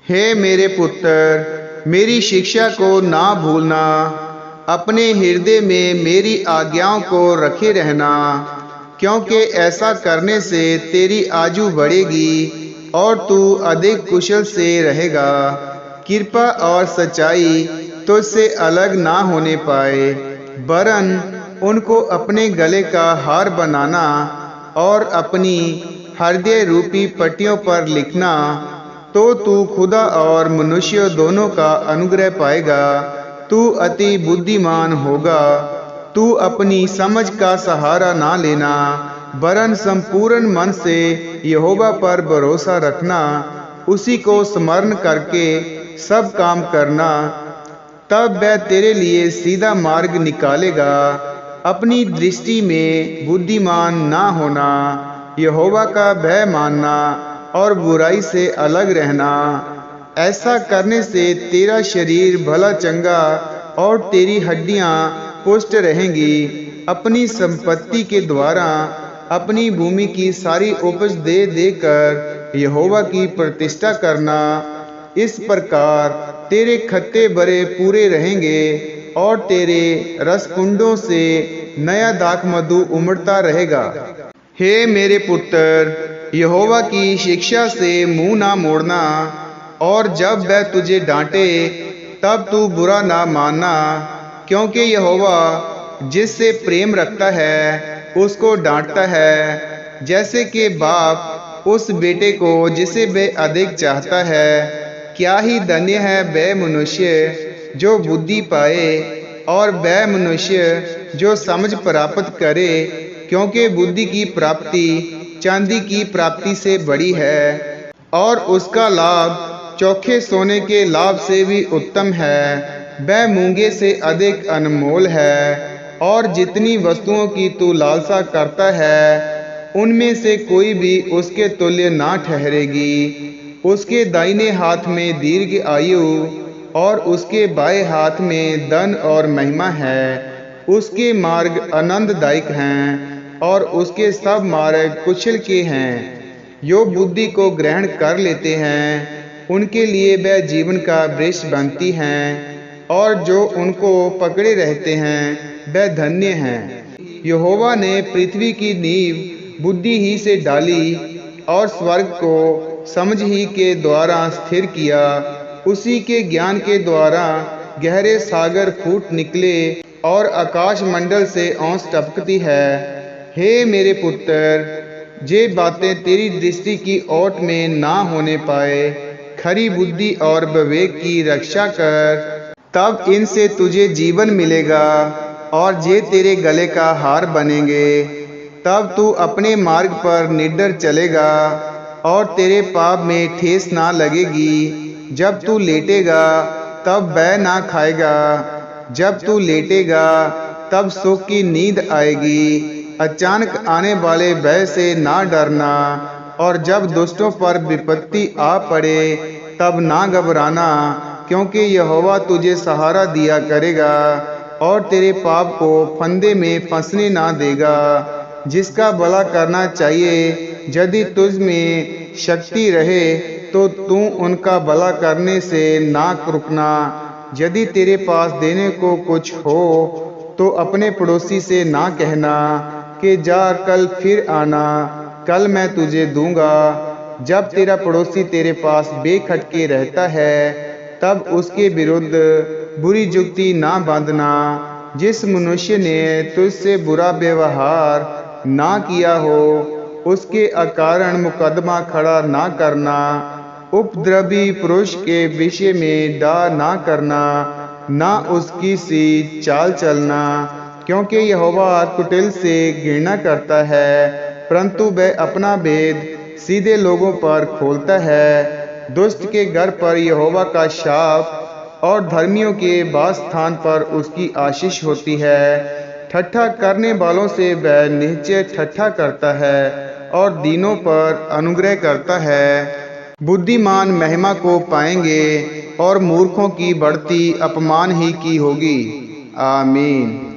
हे मेरे पुत्र, मेरी शिक्षा को ना भूलना, अपने हृदय में मेरी आज्ञाओं को रखे रहना, क्योंकि ऐसा करने से तेरी आयु बढ़ेगी और तू अधिक कुशल से रहेगा। कृपा और सच्चाई तुझसे अलग ना होने पाए, वरन उनको अपने गले का हार बनाना और अपनी हृदय रूपी पट्टियों पर लिखना, तो तू खुदा और मनुष्य दोनों का अनुग्रह पाएगा। तू अति बुद्धिमान होगा। तू अपनी समझ का सहारा ना लेना, वरन संपूर्ण मन से यहोवा पर भरोसा रखना, उसी को स्मरण करके सब काम करना। तब वह तेरे लिए सीधा मार्ग निकालेगा। अपनी दृष्टि में बुद्धिमान ना होना, यहोवा का भय मानना और बुराई से अलग रहना। ऐसा करने से तेरा शरीर भला चंगा और तेरी हड्डियां पुष्ट रहेंगी। अपनी संपत्ति के द्वारा अपनी भूमि की सारी उपज दे देकर यहोवा की प्रतिष्ठा करना। इस प्रकार तेरे खत्ते बड़े पूरे रहेंगे और तेरे रसकुंडों से नया दाख मधु उमड़ता रहेगा। हे मेरे पुत्र, यहोवा की शिक्षा से मुंह ना मोड़ना, और जब वह तुझे डांटे तब तू बुरा ना मानना, क्योंकि यहोवा जिससे प्रेम रखता है उसको डांटता है, जैसे कि बाप उस बेटे को जिसे वे अधिक चाहता है। क्या ही धन्य है वह मनुष्य जो बुद्धि पाए और वह मनुष्य जो समझ प्राप्त करे, क्योंकि बुद्धि की प्राप्ति चांदी की प्राप्ति से बड़ी है और उसका लाभ चोखे सोने के लाभ से भी उत्तम है। वह मूंगे से अधिक अनमोल है, और जितनी वस्तुओं की तू लालसा करता है उनमें से कोई भी उसके तुल्य ना ठहरेगी। उसके दाहिने हाथ में दीर्घ आयु और उसके बाएं हाथ में धन और महिमा है। उसके मार्ग आनंददायक हैं और उसके सब मार्ग कुशल के हैं। जो बुद्धि को ग्रहण कर लेते हैं उनके लिए वह जीवन का वृक्ष बनती हैं, और जो उनको पकड़े रहते हैं वह धन्य हैं। यहोवा ने पृथ्वी की नींव बुद्धि ही से डाली और स्वर्ग को समझ ही के द्वारा स्थिर किया। उसी के ज्ञान के द्वारा गहरे सागर फूट निकले और आकाश मंडल से ओस टपकती है। हे मेरे पुत्र, ये बातें तेरी दृष्टि की ओट में ना होने पाए। खरी बुद्धि और विवेक की रक्षा कर, तब इनसे तुझे जीवन मिलेगा और ये तेरे गले का हार बनेंगे। तब तू अपने मार्ग पर निडर चलेगा और तेरे पाप में ठेस ना लगेगी। जब तू लेटेगा तब वह ना खाएगा, जब तू लेटेगा तब सुख की नींद आएगी। अचानक आने वाले भय से ना डरना, और जब दुष्टों पर विपत्ति आ पड़े तब ना घबराना, क्योंकि यहोवा तुझे सहारा दिया करेगा और तेरे पाप को फंदे में फंसने ना देगा। जिसका भला करना चाहिए, यदि तुझ में शक्ति रहे तो तू उनका भला करने से ना रुकना। यदि तेरे पास देने को कुछ हो तो अपने पड़ोसी से ना कहना कि जा कल फिर आना, कल मैं तुझे दूंगा। जब तेरा पड़ोसी तेरे पास बेखटके रहता है तब उसके विरुद्ध बुरी जुक्ति ना बांधना। जिस मनुष्य ने तुझसे बुरा व्यवहार ना किया हो उसके अकारण मुकदमा खड़ा ना करना। उपद्रवी पुरुष के विषय में डा ना करना, ना उसकी सी चाल चलना, क्योंकि यहोवा कुटिल से घृणा करता है, परंतु वह अपना भेद सीधे लोगों पर खोलता है। दुष्ट के घर पर यहोवा का शाप और धर्मियों के वास स्थान पर उसकी आशीष होती है। ठट्ठा करने वालों से वह निश्चय ठट्ठा करता है और दीनों पर अनुग्रह करता है। बुद्धिमान महिमा को पाएंगे और मूर्खों की बढ़ती अपमान ही की होगी। आमीन।